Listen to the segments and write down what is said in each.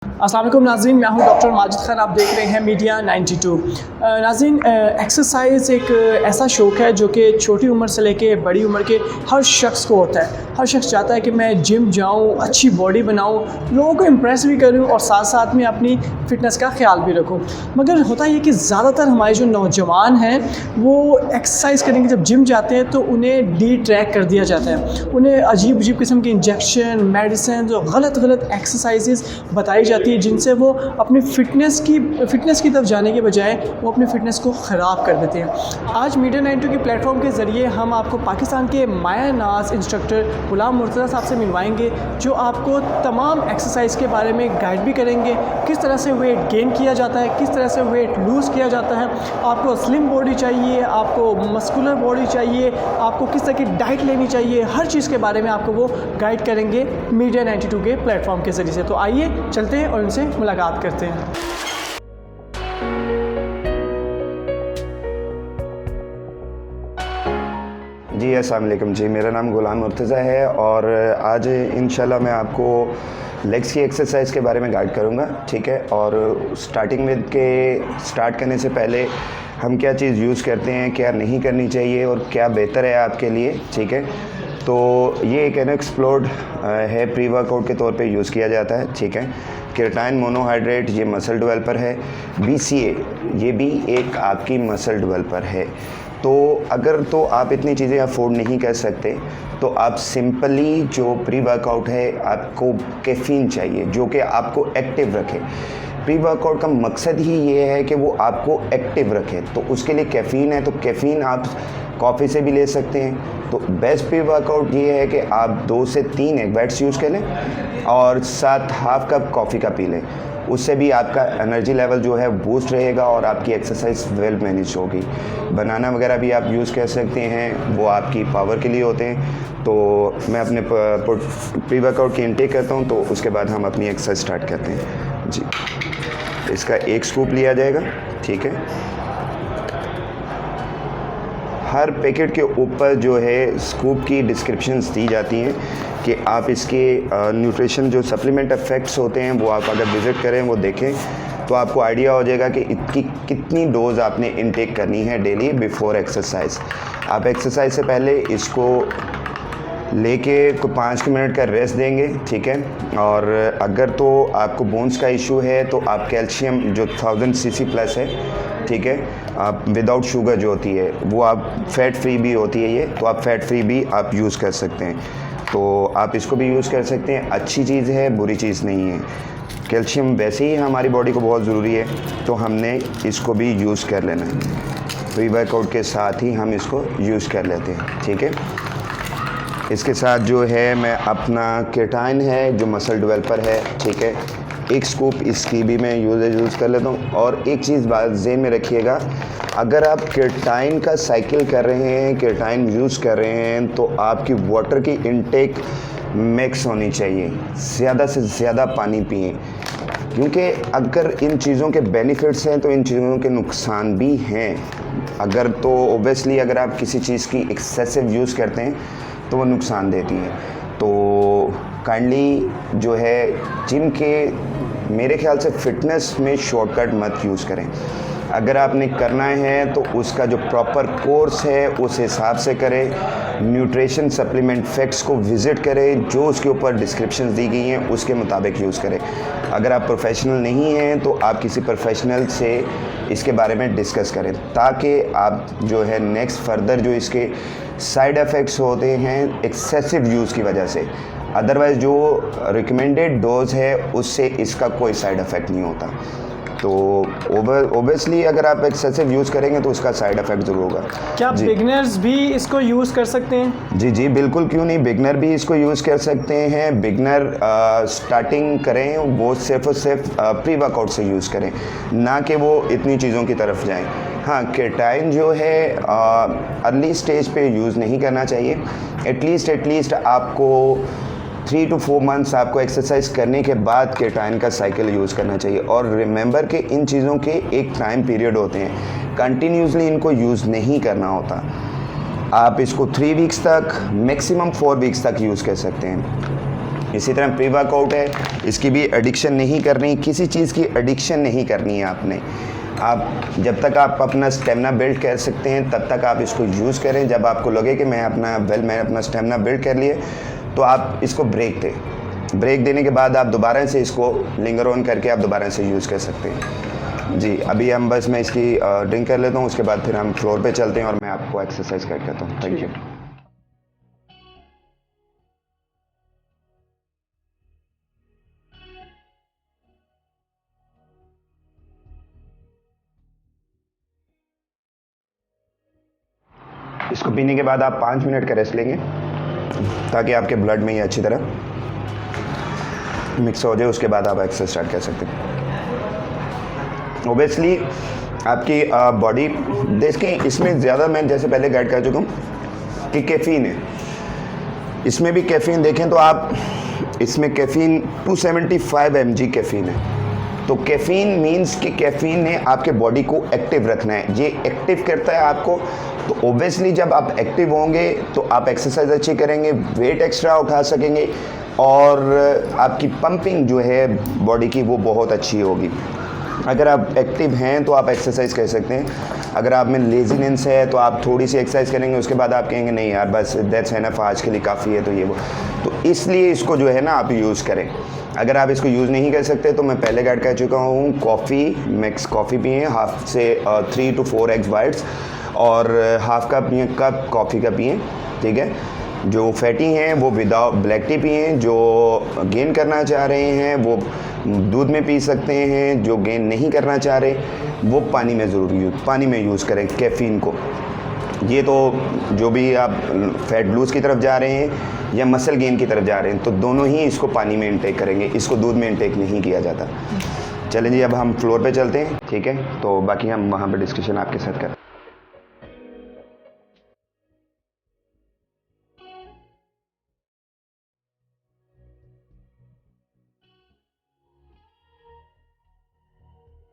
अस्सलाम वालेकुम नाज़रीन, मैं हूं डॉक्टर माजिद खान। आप देख रहे हैं मीडिया 92। नाज़रीन, एक्सरसाइज एक ऐसा शौक़ है जो कि छोटी उम्र से लेके बड़ी उम्र के हर शख्स को होता है। हर शख्स चाहता है कि मैं जिम जाऊं, अच्छी बॉडी बनाऊं, लोगों को इम्प्रेस भी करूं और साथ साथ में अपनी फ़िटनेस का ख्याल भी रखूं। मगर होता ये कि ज़्यादातर हमारे जो नौजवान हैं वो एक्सरसाइज करने के जब जिम जाते हैं तो उन्हें डिट्रैक्ट कर दिया जाता है। उन्हें अजीब अजीब किस्म के इंजेक्शन, मेडिसिन और गलत एक्सरसाइजेज़ बताई जाती है जिनसे वो अपनी फ़िटनेस की तरफ जाने के बजाय वो अपनी फ़िटनेस को ख़राब कर देते हैं। आज मीडिया 92 के प्लेटफॉर्म के ज़रिए हम आपको पाकिस्तान के माया नाज इंस्ट्रक्टर गुलाम मुर्तज़ा साहब से मिलवाएंगे, जो आपको तमाम एक्सरसाइज के बारे में गाइड भी करेंगे। किस तरह से वेट गेन किया जाता है, किस तरह से वेट लूज़ किया जाता है, आपको स्लिम बॉडी चाहिए, आपको मस्कुलर बॉडी चाहिए, आपको किस तरह की डाइट लेनी चाहिए, हर चीज़ के बारे में आपको वो गाइड करेंगे मीडिया 92 के प्लेटफॉर्म के ज़रिए से। तो आइए चलते हैं और उनसे मुलाकात करते हैं। जी अस्सलाम वालेकुम जी, मेरा नाम गुलाम मुर्तज़ा है और आज इंशाल्लाह मैं आपको लेग्स की एक्सरसाइज के बारे में गाइड करूँगा, ठीक है। और स्टार्ट करने से पहले हम क्या चीज़ यूज़ करते हैं, क्या नहीं करनी चाहिए और क्या बेहतर है आपके लिए, ठीक है। तो ये एक एनएक्सप्लोर्ड है, प्री वर्कआउट के तौर पे यूज़ किया जाता है, ठीक है। केराटिन मोनोहाइड्रेट ये मसल डेवलपर है। BCA ये भी एक आपकी मसल डेवलपर है। तो अगर तो आप इतनी चीज़ें अफोर्ड नहीं कर सकते तो आप सिंपली जो प्री वर्कआउट है आपको कैफ़ीन चाहिए जो कि आपको एक्टिव रखे। प्री वर्कआउट का मकसद ही ये है कि वो आपको एक्टिव रखे, तो उसके लिए कैफ़ीन है। तो कैफ़ीन आप कॉफ़ी से भी ले सकते हैं। तो बेस्ट प्री वर्कआउट ये है कि आप 2 से 3 एग व्हाइट्स यूज़ कर लें और साथ हाफ कप कॉफ़ी का पी लें। उससे भी आपका एनर्जी लेवल जो है बूस्ट रहेगा और आपकी एक्सरसाइज वेल मैनेज होगी। बनाना वगैरह भी आप यूज़ कर सकते हैं, वो आपकी पावर के लिए होते हैं। तो मैं अपने प्री वर्कआउट की इनटेक करता हूँ, तो उसके बाद हम अपनी एक्सरसाइज स्टार्ट करते हैं जी। इसका 1 स्कूप लिया जाएगा, ठीक है। हर पैकेट के ऊपर जो है स्कूप की डिस्क्रिप्शंस दी जाती हैं कि आप इसके न्यूट्रिशन जो सप्लीमेंट इफ़ेक्ट्स होते हैं वो आप अगर विज़िट करें, वो देखें, तो आपको आइडिया हो जाएगा कि इसकी कितनी डोज़ आपने इनटेक करनी है डेली बिफोर एक्सरसाइज। आप एक्सरसाइज से पहले इसको लेके 5 मिनट का रेस्ट देंगे, ठीक है। और अगर तो आपको बोन्स का इशू है तो आप कैल्शियम जो 1000 cc प्लस है, ठीक है, आप विदाउट शुगर जो होती है वो आप फ़ैट फ्री भी होती है ये, तो आप फ़ैट फ्री भी आप यूज़ कर सकते हैं। तो आप इसको भी यूज़ कर सकते हैं, अच्छी चीज़ है, बुरी चीज़ नहीं है। कैल्शियम वैसे ही हमारी बॉडी को बहुत ज़रूरी है, तो हमने इसको भी यूज़ कर लेना है। प्री वर्कआउट के साथ ही हम इसको यूज़ कर लेते हैं, ठीक है। इसके साथ जो है मैं अपना केराटिन है जो मसल डेवलपर है, ठीक है, 1 स्कूप इसकी भी मैं यूज़ कर लेता हूँ। और एक चीज़ बात ज़हन में रखिएगा, अगर आप केराटिन का साइकिल कर रहे हैं, केराटिन यूज़ कर रहे हैं, तो आपकी वाटर की इनटेक मैक्स होनी चाहिए। ज़्यादा से ज़्यादा पानी पिएं, क्योंकि अगर इन चीज़ों के बेनिफिट्स हैं तो इन चीज़ों के नुकसान भी हैं। अगर तो ओबियसली अगर आप किसी चीज़ की एक्सेसिव यूज़ करते हैं तो वो नुकसान देती है। तो काइंडली जो है जिम के मेरे ख्याल से फ़िटनेस में शॉर्टकट मत यूज़ करें। अगर आपने करना है तो उसका जो प्रॉपर कोर्स है उस हिसाब से करें। न्यूट्रिशन सप्लीमेंट फैक्ट्स को विज़िट करें, जो उसके ऊपर डिस्क्रिप्शंस दी गई हैं उसके मुताबिक यूज़ करें। अगर आप प्रोफेशनल नहीं हैं तो आप किसी प्रोफेशनल से इसके बारे में डिस्कस करें, ताकि आप जो है नेक्स्ट फर्दर जो इसके साइड इफ़ेक्ट्स होते हैं एक्सेसिव यूज़ की वजह से, अदरवाइज़ जो रिकमेंडेड डोज है उससे इसका कोई साइड इफ़ेक्ट नहीं होता। तो ओबियसली अगर आप एक्सेसिव यूज़ करेंगे तो उसका साइड इफ़ेक्ट ज़रूर होगा। क्या बिगनर्स भी इसको यूज़ कर सकते हैं? जी बिल्कुल, क्यों नहीं, बिगनर भी इसको यूज़ कर सकते हैं। बिगनर स्टार्टिंग करें वो सिर्फ और सिर्फ प्री वर्कआउट से यूज़ करें, ना कि वो इतनी चीज़ों की तरफ जाएं। हाँ, केराटिन जो है अर्ली स्टेज पे यूज़ नहीं करना चाहिए। एटलीस्ट आपको 3 to 4 मंथ्स आपको एक्सरसाइज करने के बाद केराटिन का साइकिल यूज़ करना चाहिए। और रिमेंबर कि इन चीज़ों के एक टाइम पीरियड होते हैं, कंटिन्यूसली इनको यूज़ नहीं करना होता। आप इसको 3 वीक्स तक, मैक्सिमम 4 वीक्स तक यूज़ कर सकते हैं। इसी तरह प्री वर्कआउट है, इसकी भी एडिक्शन नहीं करनी, किसी चीज़ की एडिक्शन नहीं करनी है आपने। आप जब तक आप अपना स्टेमिना बिल्ड कर सकते हैं तब तक आप इसको यूज़ करें। जब आपको लगे कि मैंने अपना स्टेमिना बिल्ड कर लिए, तो आप इसको ब्रेक दें। ब्रेक देने के बाद आप दोबारा से इसको लिंगर ऑन करके आप दोबारा से यूज़ कर सकते हैं। जी, अभी हम बस मैं इसकी ड्रिंक कर लेता हूँ, उसके बाद फिर हम फ्लोर पे चलते हैं और मैं आपको एक्सरसाइज कर कहता हूँ। Thank you. इसको पीने के बाद आप 5 मिनट का रेस्ट लेंगे ताकि आपके ब्लड में ये अच्छी तरह मिक्स हो जाए। उसके बाद आप एक्सरसाइज स्टार्ट कर सकते हैं। ओबियसली आपकी बॉडी देखें, इसमें ज़्यादा मैं जैसे पहले गाइड कर चुका हूँ कि कैफ़ीन है, इसमें भी कैफ़ीन देखें तो आप इसमें कैफ़ीन 275 mg कैफ़ीन है। तो कैफ़ीन मीन्स कि कैफ़ीन ने आपके बॉडी को एक्टिव रखना है, ये एक्टिव करता है आपको। तो ओबियसली जब आप एक्टिव होंगे तो आप एक्सरसाइज अच्छी करेंगे, वेट एक्स्ट्रा उठा सकेंगे और आपकी पंपिंग जो है बॉडी की वो बहुत अच्छी होगी। अगर आप एक्टिव हैं तो आप एक्सरसाइज कर सकते हैं। अगर आप में लेजीनेस है तो आप थोड़ी सी एक्सरसाइज करेंगे, उसके बाद आप कहेंगे नहीं यार बस दैट्स एनफ, आज के लिए काफ़ी है, तो ये वो। तो इसलिए इसको जो है ना आप यूज़ करें। अगर आप इसको यूज़ नहीं कर सकते तो मैं पहले गाइड कर चुका हूँ, कॉफ़ी मिक्स कॉफ़ी पिएँ, हाफ से 3 to 4 एग्स वाइट्स और हाफ कप कॉफ़ी का पिएँ, ठीक है। जो फैटी हैं वो विदाउट ब्लैक टी पिएँ, जो गेन करना चाह रहे हैं वो दूध में पी सकते हैं, जो गेन नहीं करना चाह रहे वो पानी में यूज़ करें कैफ़ीन को। ये तो जो भी आप फैट लूज़ की तरफ जा रहे हैं या मसल गेन की तरफ जा रहे हैं तो दोनों ही इसको पानी में इंटेक करेंगे, इसको दूध में इंटेक नहीं किया जाता। चलें जी, अब हम फ्लोर पे चलते हैं, ठीक है। तो बाकी हम वहाँ पे डिस्कशन आपके साथ करें।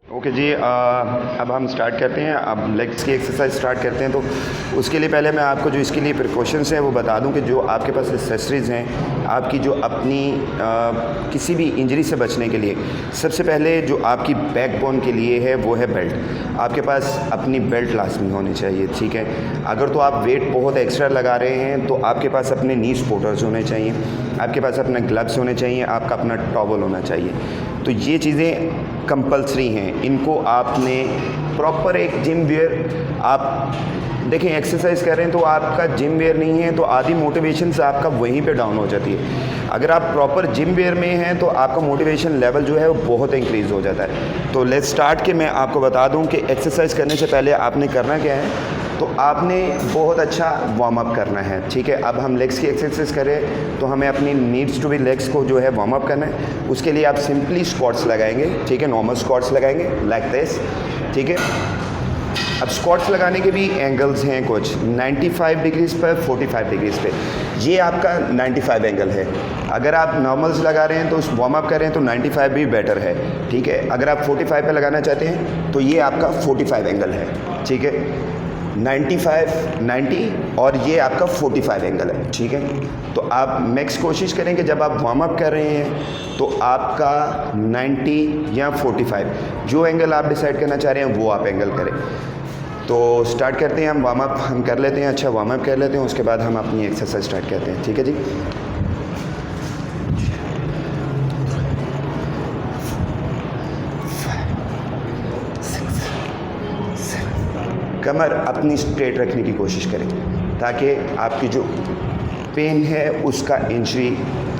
ओके जी, अब हम स्टार्ट करते हैं। अब लेग्स की एक्सरसाइज स्टार्ट करते हैं। तो उसके लिए पहले मैं आपको जो इसके लिए प्रिकॉशंस हैं वो बता दूं कि जो आपके पास एक्सेसरीज़ हैं आपकी जो अपनी किसी भी इंजरी से बचने के लिए, सबसे पहले जो आपकी बैकबोन के लिए है वो है बेल्ट। आपके पास अपनी बेल्ट लाजमी होनी चाहिए, ठीक है। अगर तो आप वेट बहुत एक्स्ट्रा लगा रहे हैं तो आपके पास अपने नी सपोर्टर्स होने चाहिए, आपके पास अपने ग्लव्स होने चाहिए, आपका अपना टॉवल होना चाहिए। तो ये चीज़ें कंपलसरी हैं, इनको आपने प्रॉपर एक जिम वेयर, आप देखें एक्सरसाइज कर रहे हैं तो आपका जिम वेयर नहीं है तो आधी मोटिवेशन से आपका वहीं पे डाउन हो जाती है। अगर आप प्रॉपर जिम वेयर में हैं तो आपका मोटिवेशन लेवल जो है वो बहुत इंक्रीज़ हो जाता है। तो लेट्स स्टार्ट के मैं आपको बता दूं कि एक्सरसाइज करने से पहले आपने करना क्या है। तो आपने बहुत अच्छा वार्म अप करना है, ठीक है। अब हम लेग्स की एक्सरसाइज करें तो हमें अपनी नीड्स टू बी लेग्स को जो है वार्म अप करना है। उसके लिए आप सिंपली स्क्वाट्स लगाएंगे, ठीक है, नॉर्मल स्क्वाट्स लगाएंगे लाइक दिस, ठीक है। अब स्क्वाट्स लगाने के भी एंगल्स हैं कुछ 95 डिग्रीज़ पर, 45 डिग्रीज़ पे। ये आपका 95 एंगल है। अगर आप नॉर्मल्स लगा रहे हैं तो उस वार्म अप कर रहे हैं तो 95 भी बेटर है, ठीक है। अगर आप 45 पे लगाना चाहते हैं तो ये आपका 45 एंगल है, ठीक है। 95, 90 और ये आपका 45 एंगल है, ठीक है। तो आप मैक्स कोशिश करें कि जब आप वार्म अप कर रहे हैं तो आपका 90 या 45 जो एंगल आप डिसाइड करना चाह रहे हैं वो आप एंगल करें। तो स्टार्ट करते हैं हम, वार्म अप हम कर लेते हैं, अच्छा वार्म अप कर लेते हैं, उसके बाद हम अपनी एक्सरसाइज स्टार्ट करते हैं, ठीक है जी। कमर अपनी स्ट्रेट रखने की कोशिश करें ताकि आपकी जो पेन है उसका इंजरी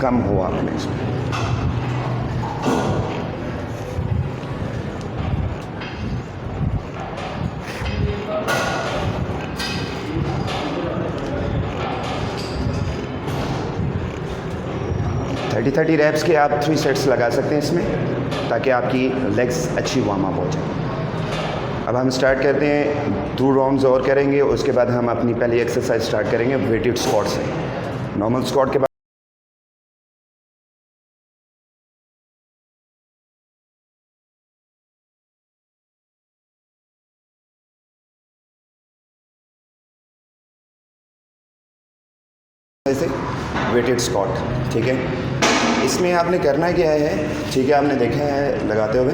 कम हो आप में। 30 रैप्स के आप 3 सेट्स लगा सकते हैं इसमें ताकि आपकी लेग्स अच्छी वार्म अप हो जाए। अब हम स्टार्ट करते हैं, 2 राउंड्स और करेंगे, उसके बाद हम अपनी पहली एक्सरसाइज स्टार्ट करेंगे वेटेड स्क्वाट से। नॉर्मल स्क्वाट के बाद वेटेड स्क्वाट, ठीक है। इसमें आपने करना क्या है, ठीक है, आपने देखा है लगाते हुए,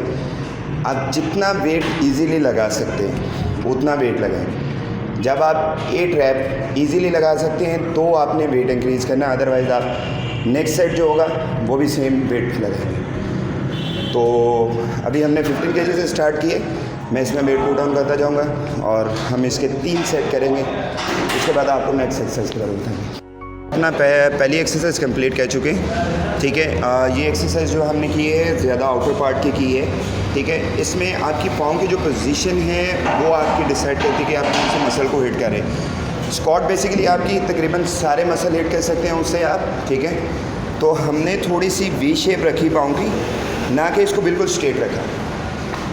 आप जितना वेट इजीली लगा सकते हैं उतना वेट लगाएं। जब आप 8 रैप इजीली लगा सकते हैं तो आपने वेट इंक्रीज़ करना, अदरवाइज़ आप नेक्स्ट सेट जो होगा वो भी सेम वेट लगाएंगे। तो अभी हमने 15 kg से स्टार्ट किए, मैं इसमें वेट पुट डाउन करता जाऊँगा और हम इसके 3 सेट करेंगे, उसके बाद आपको नेक्स्ट एक्सरसाइज की तरफ बताएंगे। अपना पहली एक्सरसाइज कंप्लीट कर चुके हैं, ठीक है। ये एक्सरसाइज जो हमने की है ज़्यादा आउटर पार्ट की है, ठीक है। इसमें आपकी पाँव की जो पोजीशन है वो आपकी डिसाइड करती है कि आप कौन से मसल को हिट करें। स्क्वाट बेसिकली आपकी तकरीबन सारे मसल हिट कर सकते हैं उससे आप, ठीक है। तो हमने थोड़ी सी वी शेप रखी पाँव की, ना कि इसको बिल्कुल स्ट्रेट रखा,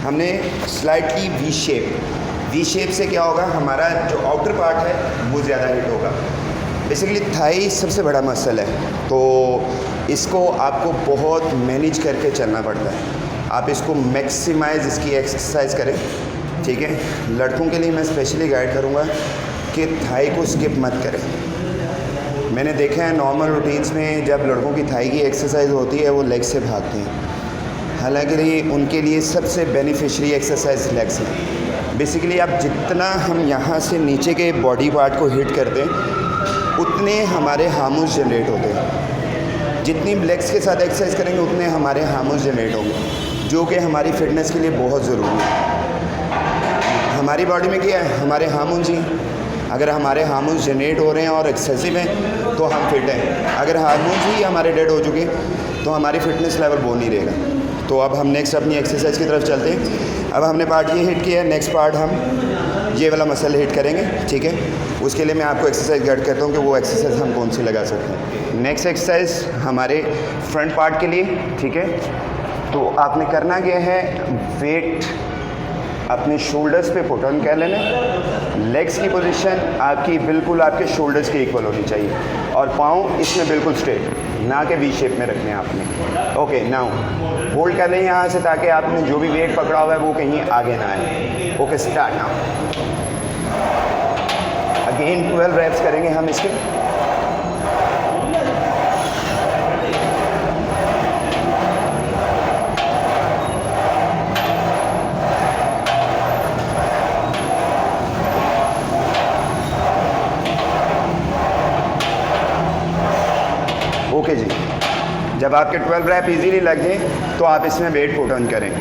हमने स्लाइटली वी शेप से क्या होगा, हमारा जो आउटर पार्ट है वो ज़्यादा हिट होगा। बेसिकली थाई सबसे बड़ा मसल है, तो इसको आपको बहुत मैनेज करके चलना पड़ता है। आप इसको मैक्सिमाइज़ इसकी एक्सरसाइज करें, ठीक है। लड़कों के लिए मैं स्पेशली गाइड करूँगा कि थाई को स्किप मत करें। मैंने देखा है नॉर्मल रूटीन्स में जब लड़कों की थाई की एक्सरसाइज होती है वो लेग से भागते हैं, हालांकि उनके लिए सबसे बेनिफिशियरी एक्सरसाइज लेग्स है। बेसिकली आप जितना हम यहाँ से नीचे के बॉडी पार्ट को हिट करते हैं उतने हमारे हार्मोन्स जनरेट होते हैं। जितनी लेग्स के साथ एक्सरसाइज करेंगे उतने हमारे हार्मोन्स जनरेट होंगे, जो कि हमारी फ़िटनेस के लिए बहुत ज़रूरी है। हमारी बॉडी में क्या है, हमारे हार्मोन्स ही। अगर हमारे हार्मोन्स जनरेट हो रहे हैं और एक्सेसिव हैं तो हम फिट हैं। अगर हार्मोन्स ही हमारे डेड हो चुके तो हमारी फ़िटनेस लेवल वो नहीं रहेगा। तो अब हम नेक्स्ट अपनी एक्सरसाइज की तरफ चलते हैं। अब हमने पार्ट ये हिट किया है, नेक्स्ट पार्ट हम ये वाला मसल हिट करेंगे, ठीक है। उसके लिए मैं आपको एक्सरसाइज गाइड करता हूँ कि वो एक्सरसाइज हम कौन सी लगा सकते हैं। नेक्स्ट एक्सरसाइज हमारे फ्रंट पार्ट के लिए, ठीक है। तो आपने करना क्या है, वेट अपने शोल्डर्स पे पुट ऑन कर लेना। लेग्स की पोजीशन आपकी बिल्कुल आपके शोल्डर्स के इक्वल होनी चाहिए और पाँव इसमें बिल्कुल स्ट्रेट, ना कि वी शेप में रखने हैं आपने। ओके, नाउ होल्ड कर लें यहाँ से ताकि आपने जो भी वेट पकड़ा हुआ है वो कहीं आगे ना आए। Okay, start now. Again 12 reps करेंगे हम इसके। ओके जी, जब आपके 12 रैप इजीली लग जाए तो आप इसमें वेट पुट ऑन करें।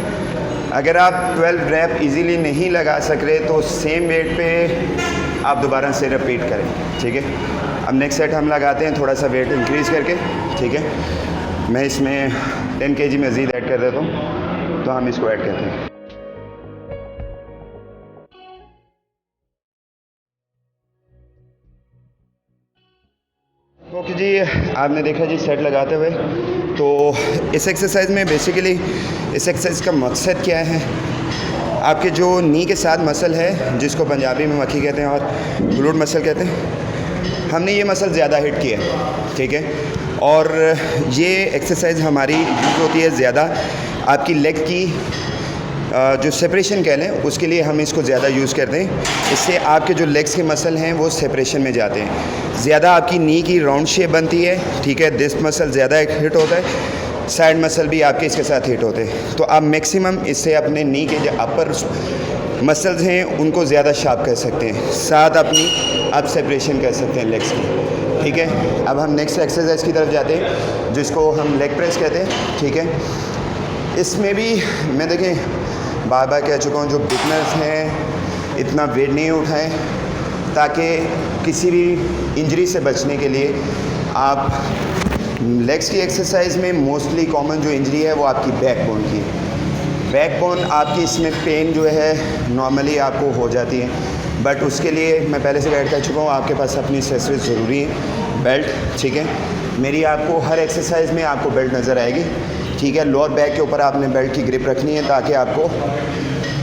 अगर आप 12 रैप इजीली नहीं लगा सक रहे तो सेम वेट पे आप दोबारा से रिपीट करें, ठीक है। अब नेक्स्ट सेट हम लगाते हैं थोड़ा सा वेट इंक्रीज़ करके, ठीक है। मैं इसमें 10 kg मज़ीद ऐड कर देता हूँ, तो हम इसको ऐड करते हैं। ओके जी, आपने देखा जी सेट लगाते हुए। तो इस एक्सरसाइज में बेसिकली इस एक्सरसाइज का मकसद क्या है, आपके जो नी के साथ मसल है जिसको पंजाबी में मक्खी कहते हैं और ग्लूट मसल कहते हैं, हमने ये मसल ज़्यादा हिट किया है, ठीक है। और ये एक्सरसाइज हमारी यूज़ होती है ज़्यादा आपकी लेग की जो सेपरेशन कह लें उसके लिए हम इसको ज़्यादा यूज़ करते हैं। इससे आपके जो लेग्स के मसल हैं वो सेपरेशन में जाते हैं, ज़्यादा आपकी नी की राउंड शेप बनती है, ठीक है। दिस मसल ज़्यादा हिट होता है, साइड मसल भी आपके इसके साथ हिट होते हैं। तो आप मैक्सिमम इससे अपने नी के जो अपर मसल्स हैं उनको ज़्यादा शार्प कर सकते हैं, साथ अपनी आप सेपरेशन कर सकते हैं लेग्स की, ठीक है। अब हम नेक्स्ट एक्सरसाइज की तरफ जाते हैं जिसको हम लेग प्रेस कहते हैं, ठीक है। इसमें भी मैं देखें बार बार कह चुका हूँ, जो बिगनर्स हैं इतना वेट नहीं उठाएं, ताकि किसी भी इंजरी से बचने के लिए आप लेग्स की एक्सरसाइज में मोस्टली कॉमन जो इंजरी है वो आपकी बैकबोन की है। बैकबोन आपकी इसमें पेन जो है नॉर्मली आपको हो जाती है, बट उसके लिए मैं पहले से गाइड कर चुका हूँ, आपके पास अपनी एक्सेसरीज ज़रूरी है। बेल्ट, ठीक है। मेरी आपको हर एक्सरसाइज में आपको बेल्ट नज़र आएगी, ठीक है। लोअर बैक के ऊपर आपने बेल्ट की ग्रिप रखनी है ताकि आपको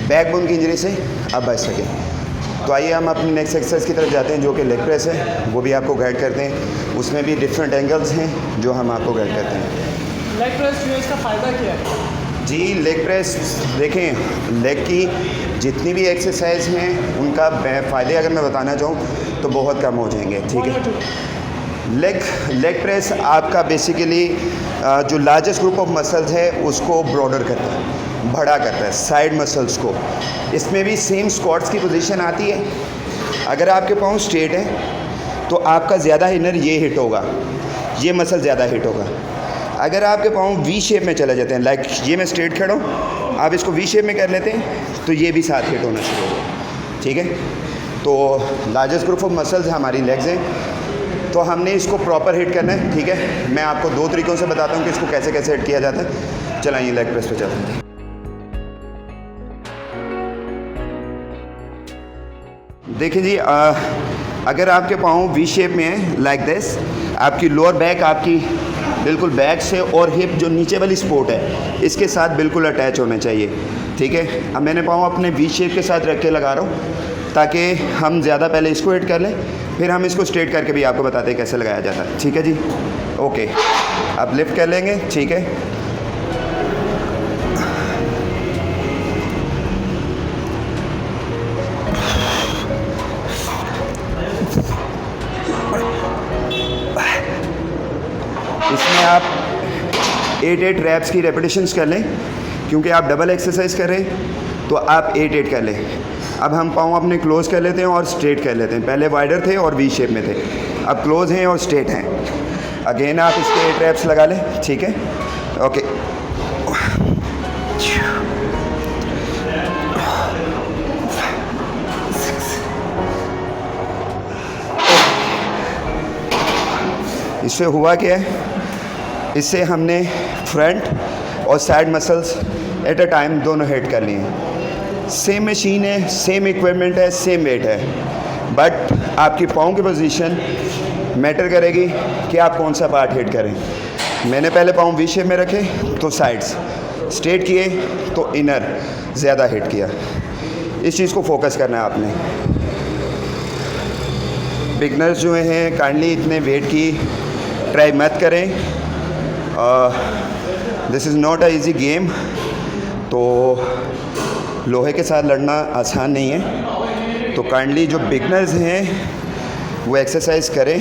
बैकबोन की इंजरी से आप बच सकें। तो आइए हम अपनी नेक्स्ट एक्सरसाइज की तरफ जाते हैं जो कि लेग प्रेस है, वो भी आपको गाइड करते हैं। उसमें भी डिफरेंट एंगल्स हैं जो हम आपको गाइड करते हैं। लेग प्रेस जो है इसका फ़ायदा क्या है जी? लेग प्रेस देखें, लेग की जितनी भी एक्सरसाइज हैं उनका फ़ायदे अगर मैं बताना चाहूँ तो बहुत कम हो जाएंगे, ठीक है। लेग प्रेस आपका बेसिकली जो लार्जेस्ट ग्रुप ऑफ मसल्स है उसको ब्रॉडर करता है, बड़ा करता है साइड मसल्स को। इसमें भी सेम स्क्वाट्स की पोजीशन आती है। अगर आपके पाँव स्ट्रेट है तो आपका ज़्यादा इनर ये हिट होगा, ये मसल ज़्यादा हिट होगा। अगर आपके पाँव वी शेप में चले जाते हैं, लाइक ये मैं स्ट्रेट खड़ा हूँ, आप इसको वी शेप में कर लेते हैं तो ये भी साथ हिट होना शुरू होगा, ठीक है। तो लार्जेस्ट ग्रुप ऑफ मसल्स हमारी लेग्स हैं, तो हमने इसको प्रॉपर हिट करना है, ठीक है। मैं आपको 2 तरीक़ों से बताता हूँ कि इसको कैसे कैसे हिट किया जाता है। चलाइए लेग प्रेस पे चलते हैं। देखिए जी, अगर आपके पाँव वी शेप में है लाइक दिस, आपकी लोअर बैक आपकी बिल्कुल बैक से और हिप जो नीचे वाली सपोर्ट है इसके साथ बिल्कुल अटैच होने चाहिए, ठीक है। अब मैंने पाँव अपने वी शेप के साथ रख के लगा रहा हूँ ताकि हम ज़्यादा पहले इसको हिट कर लें, फिर हम इसको स्ट्रेट करके भी आपको बताते हैं कैसे लगाया जाता है, ठीक है जी। ओके, अब लिफ्ट कर लेंगे, ठीक है। इसमें आप 8 रैप्स की रेपिटेशंस कर लें, क्योंकि आप डबल एक्सरसाइज कर रहे हैं तो आप 8 कर लें। अब हम पाँव अपने क्लोज़ कर लेते हैं और स्ट्रेट कर लेते हैं। पहले वाइडर थे और वी शेप में थे, अब क्लोज़ हैं और स्ट्रेट हैं। अगेन आप इसके 8 रैप्स लगा लें, ठीक है। ओके, इससे हुआ क्या है, इससे हमने फ्रंट और side muscles at a time दोनों हिट कर लिए। सेम मशीन है, सेम इक्विपमेंट है, सेम वेट है, बट आपकी पाँव की पोजीशन मैटर करेगी कि आप कौन सा पार्ट हिट करें। मैंने पहले पाँव वी शेप में रखे तो साइड्स, स्ट्रेट किए तो इनर ज़्यादा हिट किया। इस चीज़ को फोकस करना है आपने। बिगनर्स जो हैं काइंडली इतने वेट की ट्राई मत करें, this is not a easy game. तो लोहे के साथ लड़ना आसान नहीं है, तो काइंडली जो बिगनर्स हैं वो एक्सरसाइज करें,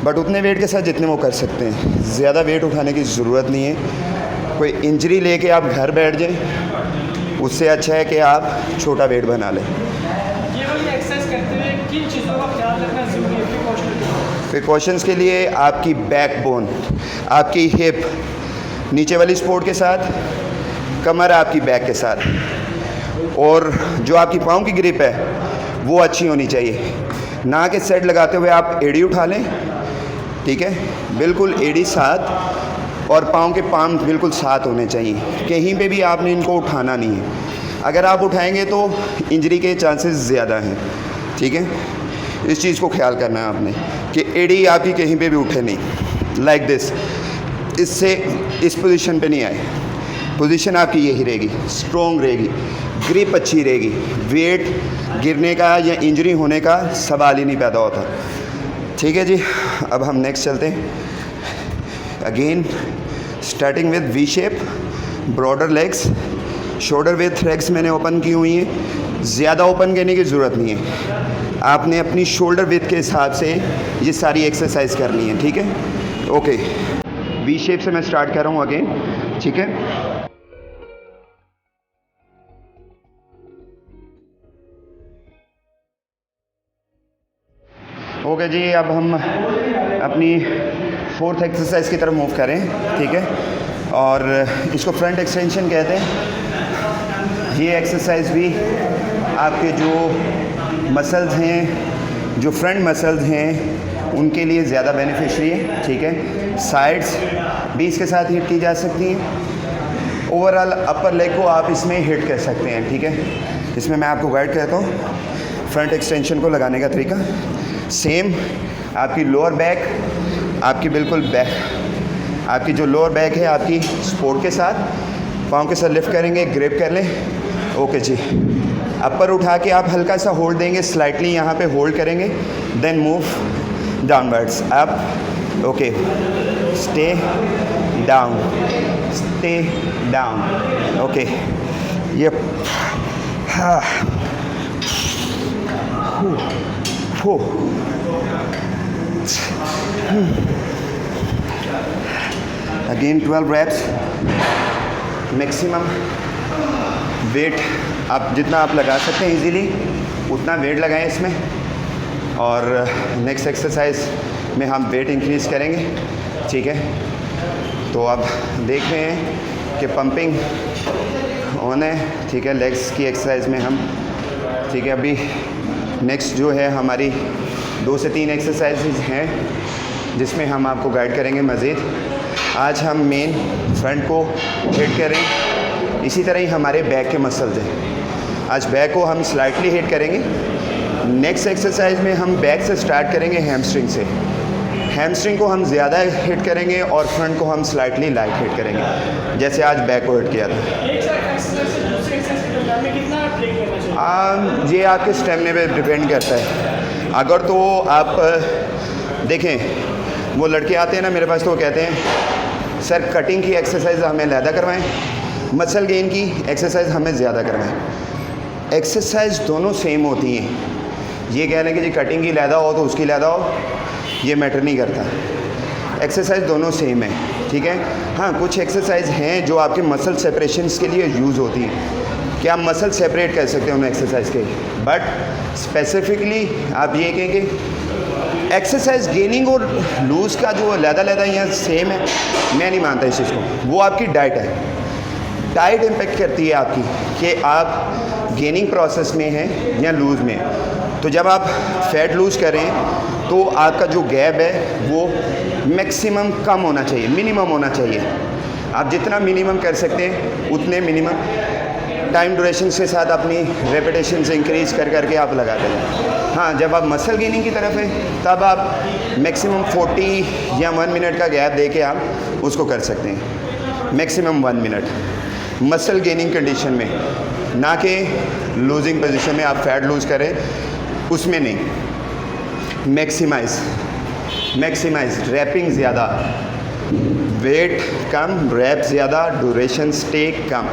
बट उतने वेट के साथ जितने वो कर सकते हैं। ज़्यादा वेट उठाने की ज़रूरत नहीं है। कोई इंजरी लेके आप घर बैठ जाएं, उससे अच्छा है कि आप छोटा वेट बना लें। ये वाली एक्सरसाइज करते हुए किन चीज़ों का ख्याल रखना ज़रूरी है प्रिकॉशंस के लिए? आपकी बैकबोन, आपकी हिप नीचे वाली सपोर्ट के साथ, कमर आपकी बैक के साथ, और जो आपकी पाँव की ग्रिप है वो अच्छी होनी चाहिए। ना कि सेट लगाते हुए आप एड़ी उठा लें, ठीक है, बिल्कुल एड़ी साथ और पाँव के पाम बिल्कुल साथ होने चाहिए। कहीं पे भी आपने इनको उठाना नहीं है। अगर आप उठाएंगे तो इंजरी के चांसेस ज़्यादा हैं, ठीक है। इस चीज़ को ख्याल करना है आपने कि एड़ी आपकी कहीं पे भी उठे नहीं, लाइक दिस। इससे इस पोजीशन पे नहीं आए। पोजीशन आपकी यही रहेगी, स्ट्रॉन्ग रहेगी, ग्रिप अच्छी रहेगी, वेट गिरने का या इंजरी होने का सवाल ही नहीं पैदा होता, ठीक है जी। अब हम नेक्स्ट चलते हैं। Again starting with V shape, broader legs, shoulder with legs मैंने ओपन की हुई हैं। ज़्यादा ओपन करने की ज़रूरत नहीं है, आपने अपनी शोल्डर विथ के हिसाब से ये सारी एक्सरसाइज करनी है, ठीक है। ओके, वी शेप से मैं स्टार्ट कर रहा हूँ अगेन, ठीक है। ओके जी, अब हम अपनी 4th एक्सरसाइज की तरफ मूव करें, ठीक है। और इसको फ्रंट एक्सटेंशन कहते हैं। ये एक्सरसाइज भी आपके जो मसल्स हैं, जो फ्रंट मसल्स हैं, उनके लिए ज़्यादा बेनिफिशियरी है, ठीक है। साइड्स भी इसके साथ हिट की जा सकती हैं। ओवरऑल अपर लेग को आप इसमें हिट कर सकते हैं, ठीक है। इसमें मैं आपको गाइड करता हूँ फ्रंट एक्सटेंशन को लगाने का तरीका। सेम आपकी लोअर बैक, आपकी बिल्कुल बैक, आपकी जो लोअर बैक है आपकी सपोर्ट के साथ, पाँव के साथ लिफ्ट करेंगे, ग्रिप कर लें। ओके जी, अपर उठा के आप हल्का सा होल्ड देंगे, स्लाइटली यहाँ पे होल्ड करेंगे, then move downwards up. Okay, stay down, stay down. Okay, ये हाँ, अगेन 12 reps। मैक्सिमम वेट आप जितना आप लगा सकते हैं इजीली उतना वेट लगाएं इसमें। और नेक्स्ट एक्सरसाइज में हम वेट इंक्रीज़ करेंगे, ठीक है। तो आप देख रहे हैं कि पंपिंग ऑन है, ठीक है। लेग्स की एक्सरसाइज में हम, ठीक है। अभी नेक्स्ट जो है हमारी 2 से 3 एक्सरसाइजेज हैं जिसमें हम आपको गाइड करेंगे मज़ीद। आज हम मेन फ्रंट को हिट करें, इसी तरह ही हमारे बैक के मसल्स हैं। आज बैक को हम स्लाइटली हिट करेंगे। नेक्स्ट एक्सरसाइज में हम बैक से स्टार्ट करेंगे हैमस्ट्रिंग से। हैमस्ट्रिंग को हम ज़्यादा हिट करेंगे और फ्रंट को हम स्लाइटली लाइट हिट करेंगे, जैसे आज बैक को हिट किया था। ये आपके स्टेमिना पे डिपेंड करता है। अगर तो आप देखें, वो लड़के आते हैं ना मेरे पास, तो वो कहते हैं सर कटिंग की एक्सरसाइज हमें ज़्यादा करवाएं, मसल गेन की एक्सरसाइज हमें ज़्यादा करवाएं। एक्सरसाइज दोनों सेम होती हैं। ये कह लें कि जी कटिंग की ज़्यादा हो तो उसकी ज़्यादा हो, ये मैटर नहीं करता। एक्सरसाइज दोनों सेम है, ठीक है। हाँ, कुछ एक्सरसाइज हैं जो आपके मसल सेपरेशंस के लिए यूज़ होती हैं कि आप मसल सेपरेट कर सकते हैं उन एक्सरसाइज के। बट स्पेसिफिकली आप ये कहेंगे एक्सरसाइज गेनिंग और लूज़ का जो लैदा यहाँ सेम है, मैं नहीं मानता इस चीज़ को। वो आपकी डाइट है। डाइट इम्पेक्ट करती है आपकी कि आप गेनिंग प्रोसेस में हैं या लूज़ में। तो जब आप फैट लूज़ करें तो आपका जो गैप है वो मैक्सिमम कम होना चाहिए, मिनिमम होना चाहिए। आप जितना मिनिमम कर सकते हैं उतने मिनिमम टाइम ड्यूरेशन के साथ अपनी रेपिटेशन से इंक्रीज़ कर करके आप लगाते जाएं। हाँ, जब आप मसल गेनिंग की तरफ हैं तब आप मैक्सिमम 40 या 1 मिनट का गैप दे के आप उसको कर सकते हैं। Maximum 1 minute muscle gaining condition में, ना कि लूजिंग पोजीशन में आप फैट लूज़ करें, उसमें नहीं। मैक्सिमाइज रैपिंग ज़्यादा, वेट कम, रैप ज़्यादा, ड्यूरेशन स्टे कम,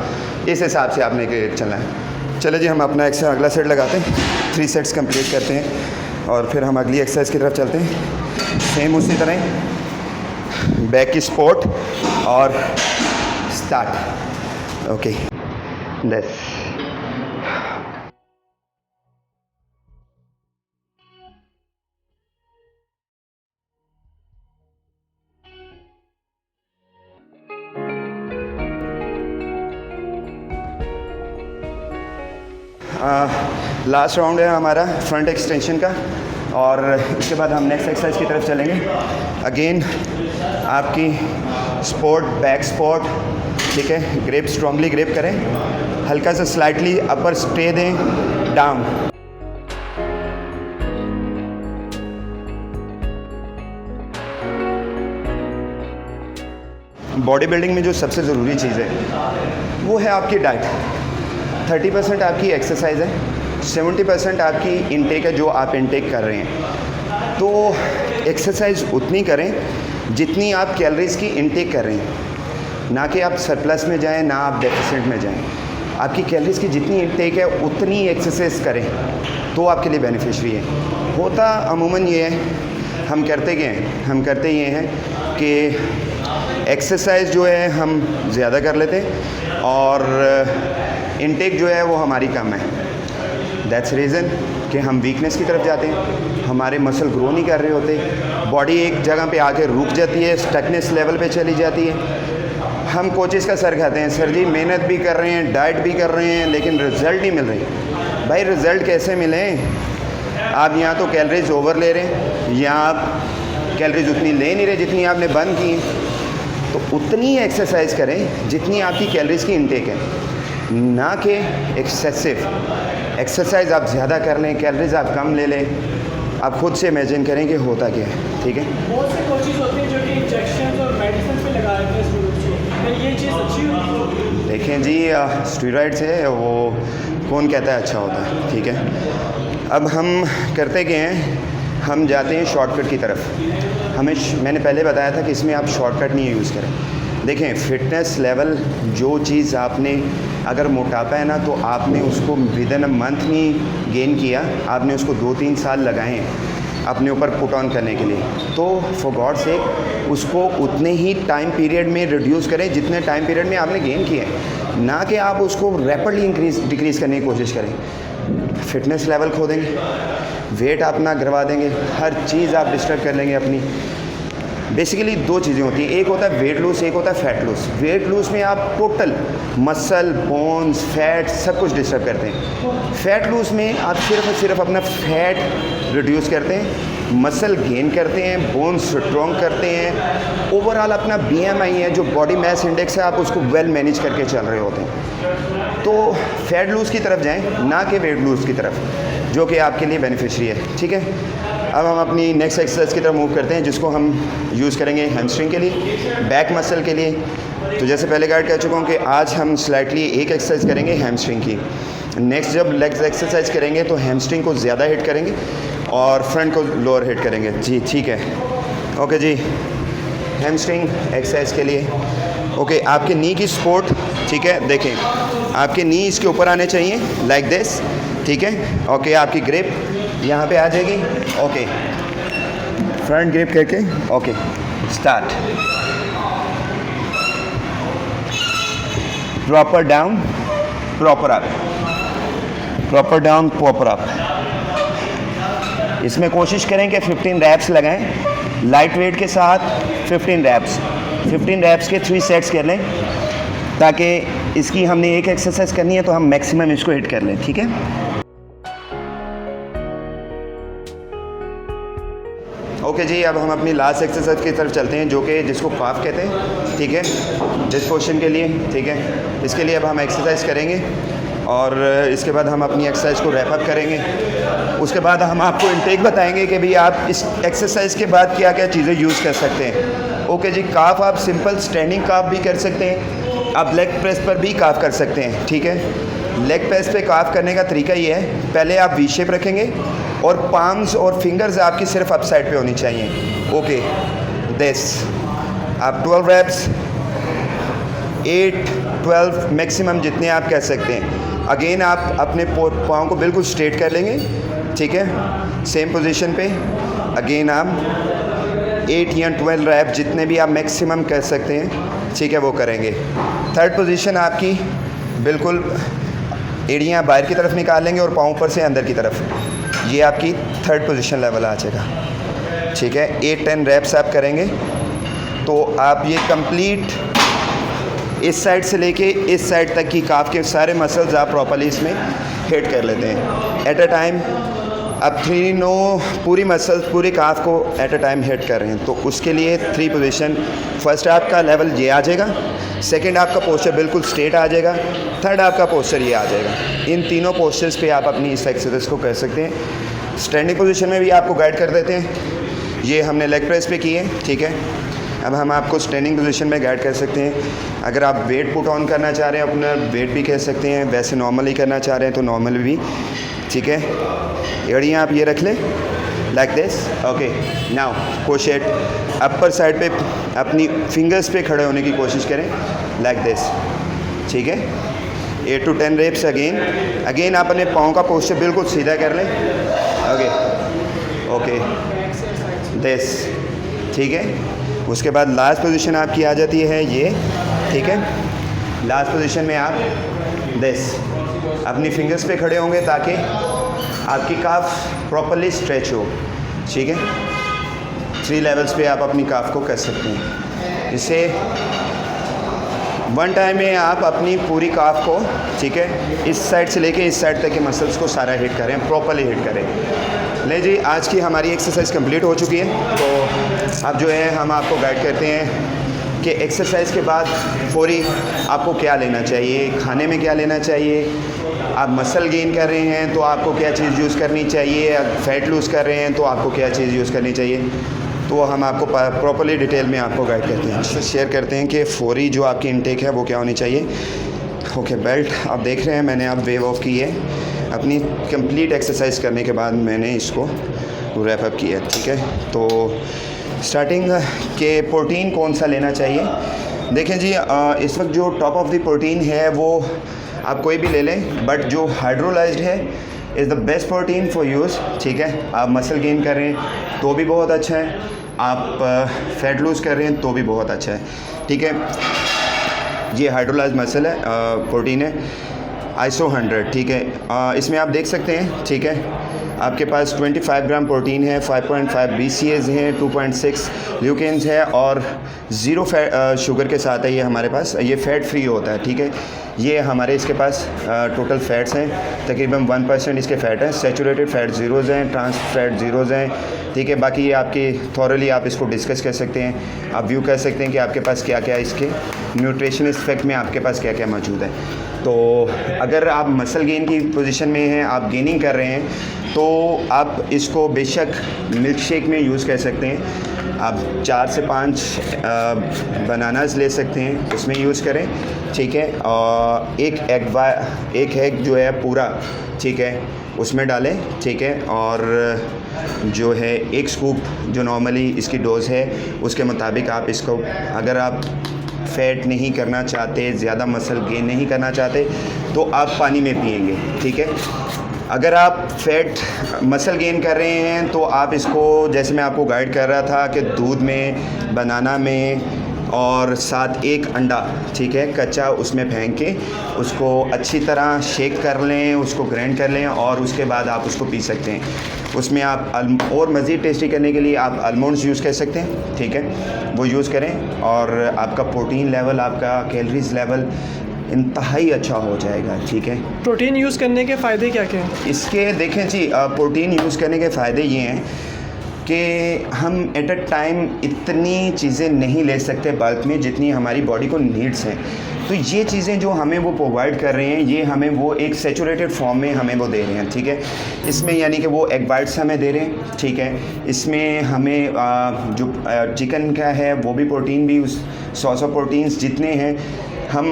इस हिसाब से आपने चलना है। चले जी, हम अपना अगला सेट लगाते हैं। 3 सेट्स कंप्लीट करते हैं और फिर हम अगली एक्सरसाइज की तरफ चलते हैं। सेम उसी तरह बैक की सपोर्ट और स्टार्ट। ओके, बस लास्ट राउंड है हमारा फ्रंट एक्सटेंशन का, और इसके बाद हम नेक्स्ट एक्सरसाइज की तरफ चलेंगे। अगेन आपकी सपोर्ट, बैक सपोर्ट, ठीक है। ग्रिप स्ट्रांगली ग्रिप करें, हल्का सा स्लाइटली अपर स्टे दें, डाउन। बॉडी बिल्डिंग में जो सबसे ज़रूरी चीज़ है वो है आपकी डाइट। 30% आपकी एक्सरसाइज है, 70% आपकी इनटेक है जो आप इनटेक कर रहे हैं। तो एक्सरसाइज उतनी करें जितनी आप कैलोरीज़ की इनटेक कर रहे हैं, ना कि आप सरप्लस में जाएं, ना आप डेफिसिट में जाएं। आपकी कैलोरीज़ की जितनी इनटेक है उतनी एक्सरसाइज करें तो आपके लिए बेनिफिशियरी है। होता अमूमन ये है, हम करते क्या हैं, हम करते ये हैं कि एक्सरसाइज जो है हम ज़्यादा कर लेते हैं और इनटेक जो है वो हमारी कम है। दैट्स रीज़न कि हम वीकनेस की तरफ जाते हैं, हमारे मसल ग्रो नहीं कर रहे होते, बॉडी एक जगह पे आके रुक जाती है, स्टकनेस लेवल पे चली जाती है। हम कोचेस का सर खाते हैं, सर जी मेहनत भी कर रहे हैं, डाइट भी कर रहे हैं, लेकिन रिज़ल्ट नहीं मिल रही। भाई रिज़ल्ट कैसे मिले? आप यहाँ तो कैलोरीज ओवर ले रहे हैं, या आप कैलोरीज उतनी ले नहीं रहे जितनी आपने बंद की हैं। तो उतनी एक्सरसाइज करें जितनी आपकी कैलोरीज की इनटेक है, ना कि एक्सेसिव एक्सरसाइज आप ज़्यादा कर लें, कैलोरीज आप कम ले लें। आप खुद से इमेजिन करें कि होता क्या है, ठीक है। बहुत से कोचेस होते हैं जो कि इंजेक्शन और मेडिसिन पे लगा देते हैं स्टूडेंट्स को, ये चीज़ अच्छी होती है? देखें जी, स्टेरॉइड से वो कौन कहता है अच्छा होता है, ठीक है। अब हम करते क्या हैं, हम जाते हैं शॉर्टकट की तरफ। मैंने पहले बताया था कि इसमें आप शॉर्टकट नहीं यूज़ करें। देखें, फ़िटनेस लेवल जो चीज़ आपने, अगर मोटापा है ना तो आपने उसको विदिन अ मंथ नहीं गेन किया, आपने उसको 2-3 साल लगाए हैं। अपने ऊपर पुट ऑन करने के लिए, तो फॉर गॉड सेक उसको उतने ही टाइम पीरियड में रिड्यूस करें जितने टाइम पीरियड में आपने गेन किया है, ना कि आप उसको रैपिडली डिक्रीज़ करने की कोशिश करें। फिटनेस लेवल खो देंगे, वेट अपना गिरवा देंगे, हर चीज़ आप डिस्टर्ब कर लेंगे अपनी। बेसिकली दो चीज़ें होती हैं, एक होता है वेट लूज़, एक होता है फ़ैट लूज़। वेट लूज़ में आप टोटल मसल, बोन्स, फैट सब कुछ डिस्टर्ब करते हैं। फ़ैट लूज़ में आप सिर्फ और सिर्फ अपना फ़ैट रिड्यूस करते हैं, मसल गेन करते हैं, बोन्स स्ट्रॉन्ग करते हैं, ओवरऑल अपना BMI है जो बॉडी मास इंडेक्स है, आप उसको वेल मैनेज करके चल रहे होते हैं। तो फ़ैट लूज़ की तरफ जाएँ, ना कि वेट लूज़ की तरफ, जो कि आपके लिए बेनिफिशियरी है। ठीक है, अब हम अपनी नेक्स्ट एक्सरसाइज की तरफ मूव करते हैं, जिसको हम यूज़ करेंगे हैमस्ट्रिंग के लिए, बैक मसल के लिए। तो जैसे पहले गाइड कर चुका हूँ कि आज हम स्लाइटली एक एक्सरसाइज करेंगे हैमस्ट्रिंग की। नेक्स्ट जब लेग्स एक्सरसाइज करेंगे तो हैमस्ट्रिंग को ज़्यादा हिट करेंगे और फ्रंट को लोअर हिट करेंगे। जी ठीक है, ओके जी। हैमस्ट्रिंग एक्सरसाइज के लिए ओके, आपके नी की सपोर्ट, ठीक है, देखें आपके नी इसके ऊपर आने चाहिए लाइक दिस, ठीक है। ओके, आपकी ग्रिप यहाँ पे आ जाएगी। ओके, फ्रंट ग्रिप करके okay start. Proper down, proper up, proper down, proper up. इसमें कोशिश करें कि 15 रैप्स लगाएं लाइट वेट के साथ। 15 रैप्स के 3 सेट्स कर लें, ताकि इसकी हमने एक एक्सरसाइज करनी है तो हम मैक्सिमम इसको हिट कर लें। ठीक है, ओके जी। अब हम अपनी लास्ट एक्सरसाइज की तरफ चलते हैं, जो कि जिसको काफ कहते हैं। ठीक है, दिस पोर्शन के लिए, ठीक है, इसके लिए अब हम एक्सरसाइज करेंगे और इसके बाद हम अपनी एक्सरसाइज को रैप अप करेंगे। उसके बाद हम आपको इनटेक बताएंगे कि भाई आप इस एक्सरसाइज के बाद क्या क्या चीज़ें यूज़ कर सकते हैं। ओके जी, काफ आप सिंपल स्टैंडिंग काफ भी कर सकते हैं, आप लेग प्रेस पर भी काफ कर सकते हैं। ठीक है, लेग प्रेस पे काफ करने का तरीका ये है, पहले आप वी शेप रखेंगे और पाम्स और फिंगर्स आपकी सिर्फ अप साइड पे होनी चाहिए। ओके, दिस आप 12 रैप्स, 8, 12 मैक्सिमम जितने आप कर सकते हैं। अगेन आप अपने पाँव को बिल्कुल स्ट्रेट कर लेंगे। ठीक है, सेम पोजीशन पे अगेन आप 8 या 12 रैप जितने भी आप मैक्सिमम कर सकते हैं, ठीक है, वो करेंगे। थर्ड पोजीशन आपकी बिल्कुल एड़ियाँ बाहर की तरफ निकाल लेंगे और पाँव ऊपर से अंदर की तरफ, ये आपकी थर्ड पोजीशन लेवल आ जाएगा। ठीक है, 8-10 रैप्स आप करेंगे तो आप ये कंप्लीट इस साइड से लेके इस साइड तक की काफ के सारे मसल्स आप प्रॉपर्ली इसमें हिट कर लेते हैं एट अ टाइम। अब 3 पूरी मसल्स पूरी काफ को एट अ टाइम हिट कर रहे हैं, तो उसके लिए 3 पोजीशन। फर्स्ट आपका लेवल ये आ जाएगा, सेकंड आपका पोस्चर बिल्कुल स्ट्रेट आ जाएगा, थर्ड आपका पोस्चर ये आ जाएगा। इन तीनों पोस्चर्स पे आप अपनी इस एक्सरसाइज को कर सकते हैं। स्टैंडिंग पोजीशन में भी आपको गाइड कर देते हैं, ये हमने लेग प्रेस पे की है। ठीक है, अब हम आपको स्टैंडिंग पोजीशन में गाइड कर सकते हैं। अगर आप वेट पुट ऑन करना चाह रहे हैं, अपना वेट भी कह सकते हैं, वैसे नॉर्मली करना चाह रहे हैं तो नॉर्मल भी। ठीक है, एड़ियाँ आप ये रख लें like this. Okay, now push it, upper side पे अपनी फिंगर्स पे खड़े होने की कोशिश करें लाइक दिस। ठीक है, 8 to 10 रेप्स अगेन आप अपने पाँव का पोस्चर बिल्कुल सीधा कर लें। Okay okay this. ठीक है, उसके बाद लास्ट पोजीशन आपकी आ जाती है ये। ठीक है, लास्ट पोजीशन में आप दिस अपनी फिंगर्स पे खड़े होंगे ताकि आपकी काफ प्रॉपर्ली स्ट्रेच हो। ठीक है, 3 लेवल्स पे आप अपनी काफ को कर सकते हैं। इससे वन टाइम में आप अपनी पूरी काफ को, ठीक है, इस साइड से लेके इस साइड तक के मसल्स को सारा हिट करें, प्रॉपर्ली हिट करें। ले जी, आज की हमारी एक्सरसाइज कंप्लीट हो चुकी है। तो अब जो है हम आपको गाइड करते हैं कि एक्सरसाइज के बाद फौरी आपको क्या लेना चाहिए, खाने में क्या लेना चाहिए, आप मसल गेन कर रहे हैं तो आपको क्या चीज़ यूज़ करनी चाहिए, फैट लूज़ कर रहे हैं तो आपको क्या चीज़ यूज़ करनी चाहिए। तो हम आपको प्रॉपर्ली डिटेल में आपको गाइड करते हैं, इससे शेयर करते हैं कि फौरी जो आपकी इनटेक है वो क्या होनी चाहिए। ओके, बेल्ट आप देख रहे हैं, मैंने अब वेव ऑफ की है। अपनी कंप्लीट एक्सरसाइज करने के बाद मैंने इसको रैप अप किया। ठीक है, तो स्टार्टिंग के प्रोटीन कौन सा लेना चाहिए। देखें जी, इस वक्त जो टॉप ऑफ द प्रोटीन है वो आप कोई भी ले लें, बट जो हाइड्रोलाइज्ड है is the best protein for use, ठीक है। आप मसल गेन कर रहे हैं तो भी बहुत अच्छा है, आप फैट लूज़ कर रहे हैं तो भी बहुत अच्छा है, ठीक है। ये हाइड्रोलाइज्ड मसल है, प्रोटीन है ISO 100, ठीक है। इसमें आप देख सकते हैं, ठीक है, आपके पास 25 ग्राम प्रोटीन है, 5.5 BCAs हैं, 2.6 ल्यूकेन्स है और 0 शुगर के साथ है ये हमारे पास। ये फ़ैट फ्री होता है, ठीक है। ये हमारे इसके पास टोटल फ़ैट्स हैं, तकरीबन 1% इसके फ़ैट हैं। सैचुरेटेड फ़ैट ज़ीरोज़ हैं, ट्रांस फ़ैट ज़ीरोज़ हैं, ठीक है। बाकी ये आपकी थॉरली आप इसको डिस्कस कर सकते हैं, आप व्यू कर सकते हैं कि आपके पास क्या क्या इसके न्यूट्रिशन इफेक्ट में आपके पास क्या क्या मौजूद है। तो अगर आप मसल गेन की पोजीशन में हैं, आप गेनिंग कर रहे हैं, तो आप इसको बेशक मिल्क शेक में यूज़ कर सकते हैं। आप 4 से 5 बनानास ले सकते हैं, उसमें यूज़ करें, ठीक है। और एक एग जो है पूरा, ठीक है, उसमें डालें, ठीक है। और जो है 1 स्कूप जो नॉर्मली इसकी डोज़ है उसके मुताबिक आप इसको, अगर आप फ़ैट नहीं करना चाहते, ज़्यादा मसल गेन नहीं करना चाहते, तो आप पानी में पिएंगे, ठीक है। अगर आप फ़ैट मसल गेन कर रहे हैं तो आप इसको, जैसे मैं आपको गाइड कर रहा था कि दूध में, बनाना में और साथ 1 अंडा, ठीक है, कच्चा उसमें फेंक के उसको अच्छी तरह शेक कर लें, उसको ग्राइंड कर लें और उसके बाद आप उसको पी सकते हैं। उसमें आप और मज़ीद टेस्टी करने के लिए आप आलमंड्स यूज़ कर सकते हैं, ठीक है, वो यूज़ करें और आपका प्रोटीन लेवल, आपका कैलोरीज़ लेवल इंतहाई अच्छा हो जाएगा, ठीक है। प्रोटीन यूज़ करने के फ़ायदे क्या क्या हैं? इसके देखें जी, प्रोटीन यूज़ करने के फ़ायदे ये हैं कि हम एट अ टाइम इतनी चीज़ें नहीं ले सकते बल्क में जितनी हमारी बॉडी को नीड्स हैं। तो ये चीज़ें जो हमें वो प्रोवाइड कर रहे हैं, ये हमें वो एक सैचुरेटेड फॉर्म में हमें वो दे रहे हैं, ठीक है। इसमें यानी कि वो एग बाइट्स हमें दे रहे हैं, ठीक है। इसमें हमें जो चिकन का है वो भी प्रोटीन भी, उस 100 प्रोटीन्स जितने हैं, हम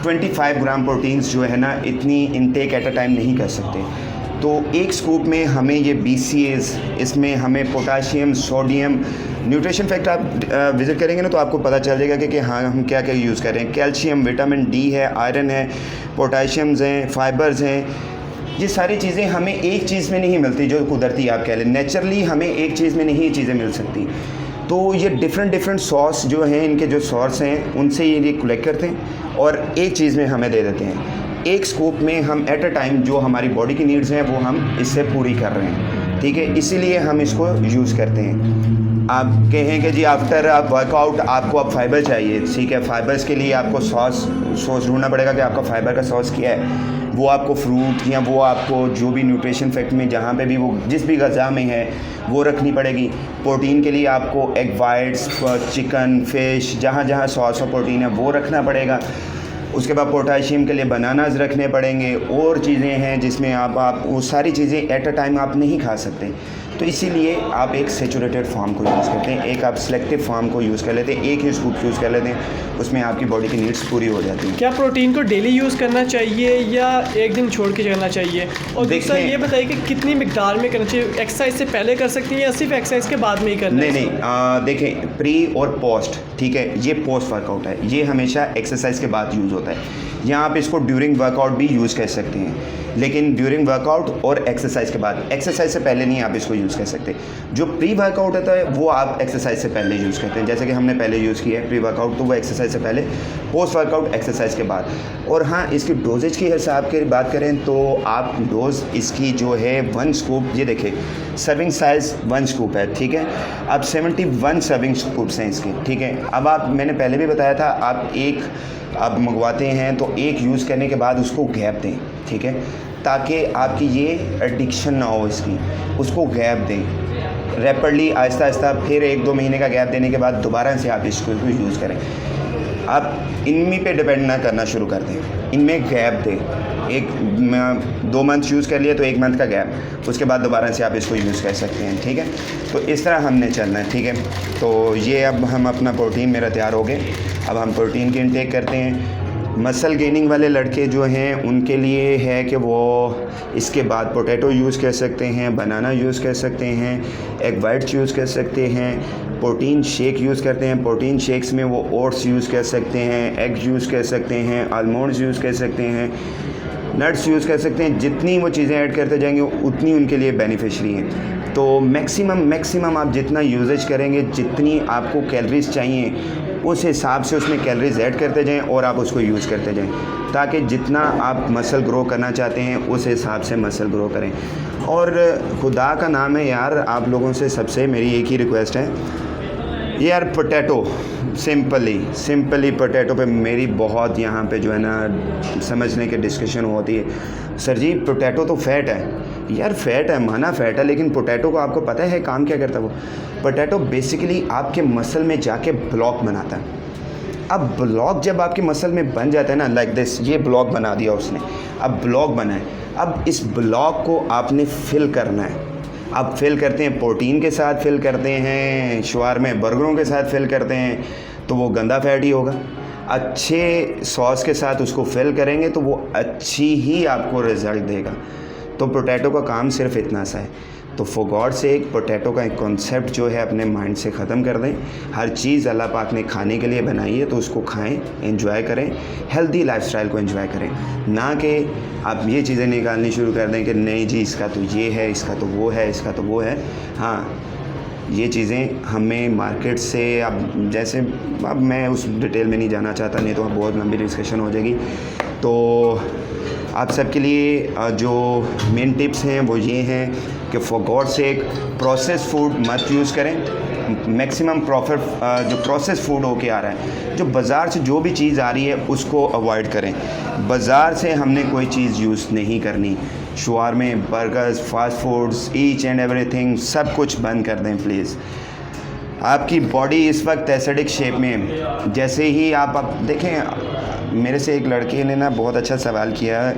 25 ग्राम प्रोटीन्स जो है ना इतनी इनटेक एट अ टाइम नहीं कर सकते। तो 1 स्कूप में हमें ये BCAs, इसमें हमें पोटाशियम, सोडियम, न्यूट्रिशन फैक्ट आप विज़िट करेंगे ना तो आपको पता चल जाएगा कि हाँ हम क्या क्या यूज़ कर रहे हैं। कैल्शियम, विटामिन D है, आयरन है, पोटाशियम्स हैं, फाइबर्स हैं। ये सारी चीज़ें हमें एक चीज़ में नहीं मिलती, जो कुदरती आप कह लें, नेचुरली हमें एक चीज़ में नहीं ये चीज़ें मिल सकती। तो ये डिफरेंट सोर्स जो हैं, इनके जो सोर्स हैं उनसे ये कलेक्ट करते हैं और एक चीज़ में हमें दे देते हैं। 1 स्कूप में हम एट अ टाइम जो हमारी बॉडी की नीड्स हैं वो हम इससे पूरी कर रहे हैं, ठीक है। इसीलिए हम इसको यूज़ करते हैं। आप कहें कि जी आफ्टर आप वर्कआउट आपको अब फाइबर चाहिए, ठीक है। फाइबर्स के लिए आपको सोर्स ढूंढना पड़ेगा कि आपका फाइबर का सोर्स क्या है। वो आपको फ्रूट या वो आपको जो भी न्यूट्रिशन फैक्ट में जहाँ पे भी वो जिस भी ग़ज़ा में है वो रखनी पड़ेगी। प्रोटीन के लिए आपको एग वाइट्स, चिकन, फ़िश, जहाँ जहाँ सोर्स ऑफ प्रोटीन है वो रखना पड़ेगा। उसके बाद पोटाशियम के लिए बनानास रखने पड़ेंगे, और चीज़ें हैं जिसमें आप वो सारी चीज़ें एट अ टाइम आप नहीं खा सकते। तो इसीलिए आप एक सैचुरेटेड फॉर्म को यूज़ करते हैं, एक आप सेलेक्टिव फॉर्म को यूज़ कर लेते हैं, एक ही स्कूप यूज़ कर लेते हैं, उसमें आपकी बॉडी की नीड्स पूरी हो जाती हैं। क्या प्रोटीन को डेली यूज़ करना चाहिए या एक दिन छोड़ के करना चाहिए? और दूसरा ये बताइए कि कितनी मिकदार में करना चाहिए? एक्सरसाइज से पहले कर सकती हैं या सिर्फ एक्सरसाइज के बाद में ही करना है? नहीं, देखें, प्री और पोस्ट, ठीक है, ये पोस्ट वर्कआउट है, ये हमेशा एक्सरसाइज के बाद यूज़ होता है। यहाँ आप इसको ड्यूरिंग वर्कआउट भी यूज़ कर सकते हैं, लेकिन ड्यूरिंग वर्कआउट और एक्सरसाइज के बाद, एक्सरसाइज से पहले नहीं आप इसको यूज़ कर सकते। जो प्री वर्कआउट होता है वो आप एक्सरसाइज से पहले यूज़ करते हैं, जैसे कि हमने पहले यूज़ किया है प्री वर्कआउट, तो वो एक्सरसाइज से पहले, पोस्ट वर्कआउट एक्सरसाइज के बाद। और हाँ, इसकी डोजेज के हिसाब की बात करें तो आप डोज इसकी जो है 1 स्कूप, ये देखिए सर्विंग साइज़ 1 स्कूप है, ठीक है। अब 71 सर्विंग स्कूप्स हैं इसके, ठीक है। अब आप, मैंने पहले भी बताया था, आप मंगवाते हैं तो एक यूज़ करने के बाद उसको गैप दें, ठीक है, ताकि आपकी ये एडिक्शन ना हो इसकी, उसको गैप दें रैपिडली, आहिस्ता आहिस्ता, फिर 1-2 महीने का गैप देने के बाद दोबारा से आप इसको यूज़ करें। आप इनमें पे डिपेंड ना करना शुरू कर दें, इनमें गैप दें। 2 मंथ यूज़ कर लिया तो 1 मंथ का गैप, उसके बाद दोबारा से आप इसको यूज़ कर सकते हैं, ठीक है। तो इस तरह हमने चलना है, ठीक है। तो ये अब हम अपना प्रोटीन मेरा तैयार हो गए, अब हम प्रोटीन की इनटेक करते हैं। मसल गेनिंग वाले लड़के जो हैं उनके लिए है कि वो इसके बाद पोटैटो यूज़ कर सकते हैं, बनाना यूज़ कर सकते हैं, एग वाइट्स यूज़ कर सकते हैं, प्रोटीन शेक यूज़ करते हैं। प्रोटीन शेक्स में वो ओट्स यूज़ कर सकते हैं, एग यूज़ कर सकते हैं, आलमंड्स यूज़ कर सकते हैं, नट्स यूज़ कर सकते हैं। जितनी वो चीज़ें ऐड करते जाएंगे उतनी उनके लिए बेनिफिशरी हैं। तो मैक्सिमम आप जितना यूजेज करेंगे, जितनी आपको कैलोरीज चाहिए उस हिसाब से उसमें कैलोरीज ऐड करते जाएं और आप उसको यूज़ करते जाएं, ताकि जितना आप मसल ग्रो करना चाहते हैं उस हिसाब से मसल ग्रो करें। और खुदा का नाम है यार, आप लोगों से सबसे मेरी एक ही रिक्वेस्ट है यार, पोटैटो सिंपली पोटैटो पे मेरी बहुत यहाँ पे जो है ना समझने की डिस्कशन होती है। सर जी पोटैटो तो फैट है यार, फैट है, माना फैट है, लेकिन पोटैटो को आपको पता है काम क्या करता है? वो पोटैटो बेसिकली आपके मसल में जाके ब्लॉक बनाता है। अब ब्लॉक जब आपके मसल में बन जाता है ना, लाइक दिस, ये ब्लॉक बना दिया उसने, अब ब्लॉक बना है, अब इस ब्लॉक को आपने फिल करना है। अब फिल करते हैं प्रोटीन के साथ, फिल करते हैं शवारमे बर्गरों के साथ फिल करते हैं, तो वो गंदा फैट ही होगा। अच्छे सॉस के साथ उसको फिल करेंगे तो वो अच्छी ही आपको रिज़ल्ट देगा। तो पोटैटो का काम सिर्फ इतना सा है। तो फॉर गॉड से एक पोटैटो का एक कॉन्सेप्ट जो है अपने माइंड से ख़त्म कर दें। हर चीज़ अल्लाह पाक ने खाने के लिए बनाई है तो उसको खाएं, एंजॉय करें, हेल्दी लाइफस्टाइल को एंजॉय करें, ना कि आप ये चीज़ें निकालनी शुरू कर दें कि नहीं जी इसका तो ये है, इसका तो वो है, इसका तो वो है। हाँ, ये चीज़ें हमें मार्केट से, अब जैसे, अब मैं उस डिटेल में नहीं जाना चाहता, नहीं तो बहुत लंबी डिस्कशन हो जाएगी। तो आप सबके लिए जो मेन टिप्स हैं वो ये हैं कि for God sake process food मत यूज़ करें। मैक्सिमम जो प्रोसेस फूड होके आ रहा है, जो बाज़ार से जो भी चीज़ आ रही है उसको अवॉइड करें। बाज़ार से हमने कोई चीज़ यूज़ नहीं करनी। शवारमे, burgers, fast foods, each and everything सब कुछ बंद कर दें प्लीज़। आपकी बॉडी इस वक्त एसिडिक शेप में है। जैसे ही आप देखें, मेरे से एक लड़के ने ना बहुत अच्छा सवाल किया।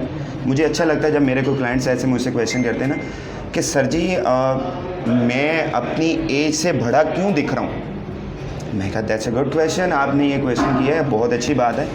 मुझे अच्छा लगता है जब मेरे को क्लाइंट्स ऐसे मुझसे क्वेश्चन करते हैं ना कि सर जी मैं अपनी एज से बड़ा क्यों दिख रहा हूँ। मैं कहा दैट्स अ गुड क्वेश्चन, आपने ये क्वेश्चन किया है, बहुत अच्छी बात है।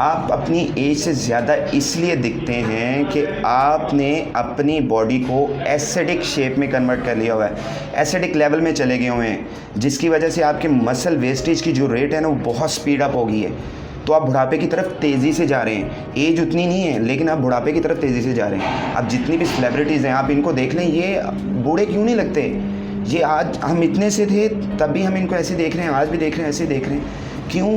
आप अपनी एज से ज़्यादा इसलिए दिखते हैं कि आपने अपनी बॉडी को एसिडिक शेप में कन्वर्ट कर लिया हुआ है, एसिडिक लेवल में चले गए हुए हैं, जिसकी वजह से आपके मसल वेस्टेज की जो रेट है ना वो बहुत स्पीड अप हो गई है। तो आप बुढ़ापे की तरफ तेज़ी से जा रहे हैं। एज उतनी नहीं है लेकिन आप बुढ़ापे की तरफ तेज़ी से जा रहे हैं। अब जितनी भी सेलिब्रिटीज़ हैं आप इनको देख लें, ये बूढ़े क्यों नहीं लगते। ये आज हम इतने से थे तब भी हम इनको ऐसे देख रहे हैं, आज भी देख रहे हैं, ऐसे देख रहे हैं। क्यों?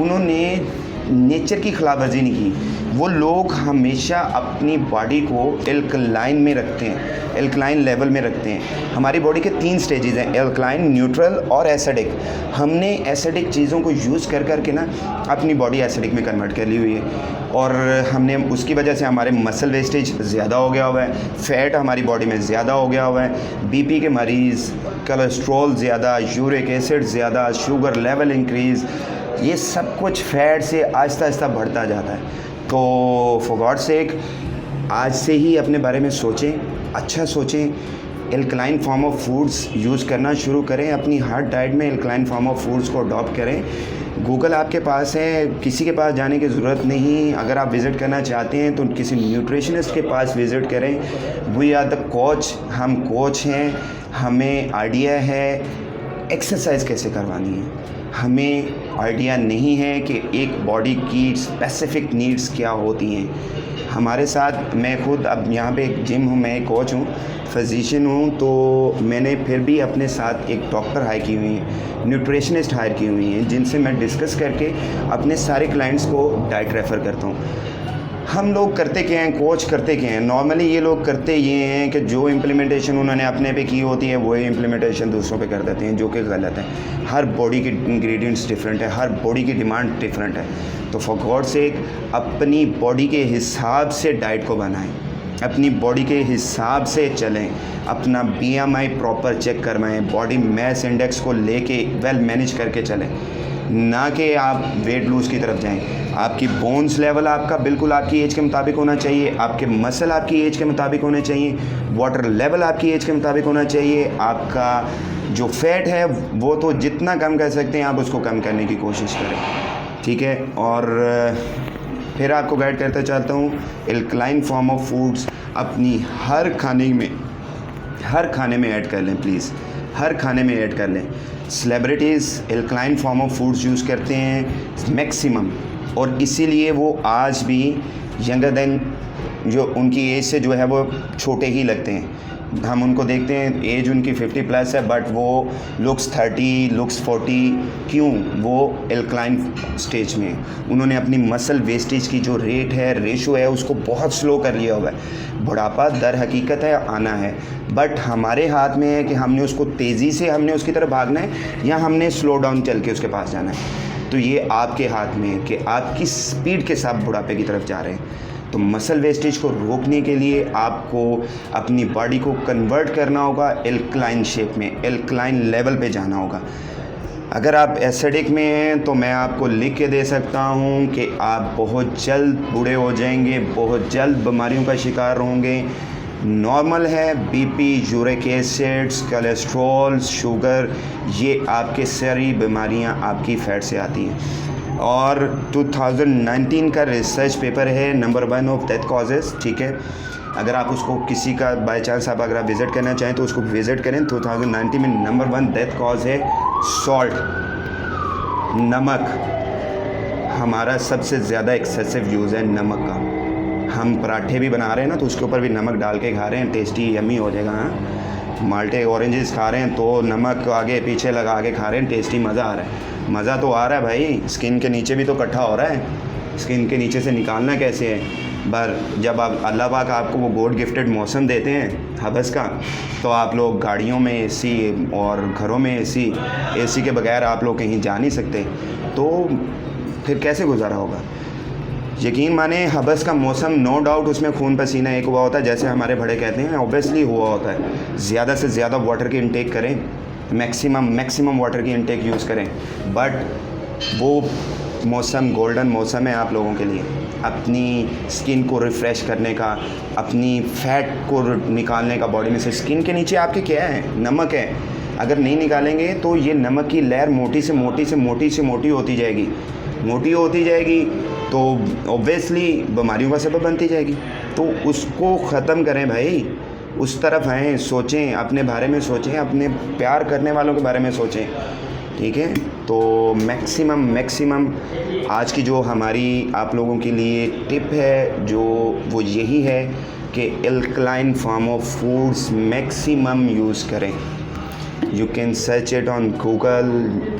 उन्होंने नेचर की खिलाफवर्जी नहीं की। वो लोग हमेशा अपनी बॉडी को एल्कलाइन में रखते हैं, एल्कलाइन लेवल में रखते हैं। हमारी बॉडी के 3 स्टेजेस हैं, एल्कलाइन, न्यूट्रल और एसिडिक। हमने एसिडिक चीज़ों को यूज़ कर करके ना अपनी बॉडी एसिडिक में कन्वर्ट कर ली हुई है, और हमने उसकी वजह से हमारे मसल वेस्टेज ज़्यादा हो गया हुआ है, फ़ैट हमारी बॉडी में ज़्यादा हो गया हुआ है, बीपी के मरीज़, कोलेस्ट्रॉल ज़्यादा, यूरिक एसिड ज़्यादा, शुगर लेवल इंक्रीज़, ये सब कुछ फैट से आहिस्ता आहिस्ता बढ़ता जाता है। तो फॉर गॉड सेक आज से ही अपने बारे में सोचें, अच्छा सोचें, alkaline form of foods use करना शुरू करें। अपनी हर डाइट में एल्कलाइन फॉर्म ऑफ फूड्स को अडॉप्ट करें। गूगल आपके पास है, किसी के पास जाने की ज़रूरत नहीं। अगर आप विज़िट करना चाहते हैं तो किसी न्यूट्रिशनिस्ट के पास विज़िट करें। वी आर द कोच, हम कोच हैं, हमें आइडिया है एक्सरसाइज कैसे करवानी है। हमें आइडिया नहीं है कि एक बॉडी की स्पेसिफ़िक नीड्स क्या होती हैं। हमारे साथ, मैं खुद अब यहाँ पे एक जिम हूँ, मैं एक कोच हूँ, फिजिशियन हूँ, तो मैंने फिर भी अपने साथ एक डॉक्टर हायर की हुई हैं, न्यूट्रिशनिस्ट हायर की हुई हैं, जिनसे मैं डिस्कस करके अपने सारे क्लाइंट्स को डाइट रेफ़र करता हूँ। हम लोग करते क्या हैं, कोच करते क्या हैं, नॉर्मली ये लोग करते ये हैं कि जो इम्प्लीमेंटेशन उन्होंने अपने पे की होती है वही इम्प्लीमेंटेशन दूसरों पे कर देते हैं, जो कि गलत है। हर बॉडी के इंग्रेडिएंट्स डिफरेंट है, हर बॉडी की डिमांड डिफरेंट है। तो फॉर गॉड सेक अपनी बॉडी के हिसाब से डाइट को बनाएं, अपनी बॉडी के हिसाब से चलें, अपना BMI प्रॉपर चेक करवाएं, बॉडी मास इंडेक्स को लेके वेल मैनेज करके चलें, ना कि आप वेट लूज़ की तरफ जाएं। आपकी बोन्स लेवल आपका बिल्कुल आपकी एज के मुताबिक होना चाहिए, आपके मसल आपकी एज के मुताबिक होने चाहिए, वाटर लेवल आपकी एज के मुताबिक होना चाहिए। आपका जो फैट है वो तो जितना कम कर सकते हैं आप उसको कम करने की कोशिश करें, ठीक है। और फिर आपको गाइड करता चाहता हूँ, एल्कलाइन फॉर्म ऑफ फूड्स अपनी हर खाने में ऐड कर लें प्लीज़, हर खाने में ऐड कर लें। Celebrities alkaline form of foods use करते हैं मैक्सिमम, और इसीलिए वो आज भी यंगर देन जो उनकी एज से जो है वो छोटे ही लगते हैं। हम उनको देखते हैं एज उनकी 50 प्लस है बट वो लुक्स 30 लुक्स 40, क्यों? वो एल्कलाइन स्टेज में है। उन्होंने अपनी मसल वेस्टेज की जो रेट है, रेशो है, उसको बहुत स्लो कर लिया हुआ है। बुढ़ापा दर हकीकत है आना है, बट हमारे हाथ में है कि हमने उसको तेज़ी से हमने उसकी तरफ भागना है या हमने स्लो डाउन चल के उसके पास जाना है। तो ये आपके हाथ में है कि आप किस स्पीड के साथ बुढ़ापे की तरफ जा रहे हैं। तो मसल वेस्टेज को रोकने के लिए आपको अपनी बॉडी को कन्वर्ट करना होगा एल्कलाइन शेप में, एल्कलाइन लेवल पे जाना होगा। अगर आप एसिडिक में हैं तो मैं आपको लिख के दे सकता हूँ कि आप बहुत जल्द बूढ़े हो जाएंगे, बहुत जल्द बीमारियों का शिकार होंगे। नॉर्मल है BP, uric acids, cholesterol, sugar, ये आपके सारी बीमारियाँ आपकी फैट से आती हैं। और 2019 का रिसर्च पेपर है नंबर 1 ऑफ डेथ कॉजेज़, ठीक है। अगर आप उसको किसी का बाय चांस आप अगर आप विज़िट करना चाहें तो उसको विज़िट करें। 2019 में नंबर 1 डेथ कॉज है सॉल्ट, नमक। हमारा सबसे ज़्यादा एक्सेसिव यूज़ है नमक का। हम पराठे भी बना रहे हैं ना तो उसके ऊपर भी नमक डाल के खा रहे हैं, टेस्टी यमी हो जाएगा। हाँ, माल्टे ऑरेंजेस खा रहे हैं तो नमक आगे पीछे लगा के खा रहे हैं, टेस्टी मज़ा आ रहा है। मज़ा तो आ रहा है भाई, स्किन के नीचे भी तो इकट्ठा हो रहा है, स्किन के नीचे से निकालना कैसे है। पर जब आप अल्लाह पाक आपको वो गॉड गिफ्टेड मौसम देते हैं हबस का, तो आप लोग गाड़ियों में एसी और घरों में एसी के बगैर आप लोग कहीं जा नहीं सकते, तो फिर कैसे गुजारा होगा। यकीन माने हबस का मौसम नो डाउट उसमें खून पसीना एक हुआ होता है, जैसे हमारे बड़े कहते हैं ऑब्वियसली हुआ होता है। ज़्यादा से ज़्यादा वाटर की इनटेक करें, मैक्सिमम वाटर की इनटेक यूज़ करें, बट वो मौसम गोल्डन मौसम है आप लोगों के लिए अपनी स्किन को रिफ़्रेश करने का, अपनी फ़ैट को निकालने का बॉडी में से। स्किन के नीचे आपके क्या है? नमक है। अगर नहीं निकालेंगे तो ये नमक की लेयर मोटी से मोटी होती जाएगी, मोटी होती जाएगी तो ऑब्वियसली बीमारियों का सबब बनती जाएगी। तो उसको ख़त्म करें भाई, उस तरफ आएँ, सोचें, अपने बारे में सोचें, अपने प्यार करने वालों के बारे में सोचें, ठीक है। तो मैक्सिमम आज की जो हमारी आप लोगों के लिए टिप है जो वो यही है कि alkaline form of foods maximum use करें। You can search it on Google,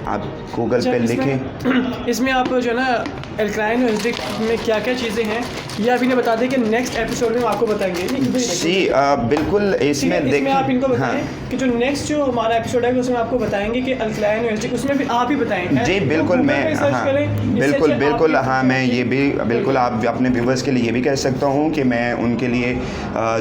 आप गूगल पे लिखें। इसमें आप जो है ना एल्कलाइन और एसिडिक में क्या क्या चीज़ें हैं ये अभी ने बता दें कि नेक्स्ट एपिसोड में हम आपको बताएंगे। जी बिल्कुल, इसमें देखिए आप इनको बताएं। हाँ। कि जो नेक्स्ट जो हमारा एपिसोड है उसमें आपको बताएंगे कि अल्कलाइन और एसिडिक, उसमें भी आप ही बताएं। जी बिल्कुल, मैं हाँ बिल्कुल हाँ, मैं ये भी बिल्कुल आप अपने व्यूवर्स के लिए ये भी कह सकता हूँ कि मैं उनके लिए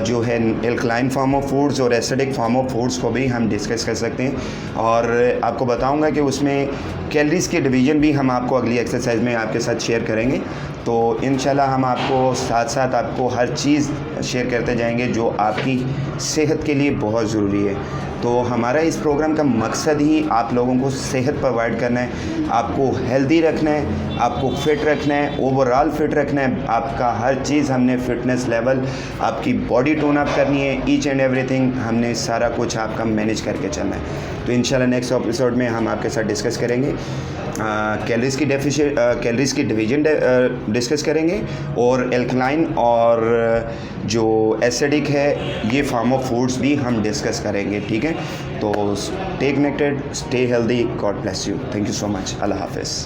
जो है एल्कलाइन फॉर्म ऑफ फूड्स और एसिडिक फॉर्म ऑफ फूड्स को भी हम डिस्कस कर सकते हैं। और आपको बताऊँगा कि उसमें कैलोरीज़ की डिवीज़न भी हम आपको अगली एक्सरसाइज में आपके साथ शेयर करेंगे। तो इंशाल्लाह हम आपको साथ आपको हर चीज़ शेयर करते जाएंगे जो आपकी सेहत के लिए बहुत ज़रूरी है। तो हमारा इस प्रोग्राम का मकसद ही आप लोगों को सेहत प्रोवाइड करना है, आपको हेल्दी रखना है, आपको फ़िट रखना है, ओवरऑल फ़िट रखना है। आपका हर चीज़ हमने फ़िटनेस लेवल, आपकी बॉडी टोन अप करनी है, ईच एंड एवरीथिंग हमने सारा कुछ आपका मैनेज करके चलना है। तो इंशाल्लाह नेक्स्ट एपिसोड में हम आपके साथ डिस्कस करेंगे, कैलोरीज़ की डिवीज़न डिस्कस करेंगे और एल्कलाइन और जो एसिडिक है ये फॉर्म ऑफ फूड्स भी हम डिस्कस करेंगे, ठीक है। तो stay connected, stay healthy, God bless you, thank you so much, अल्लाह हाफ़िज़।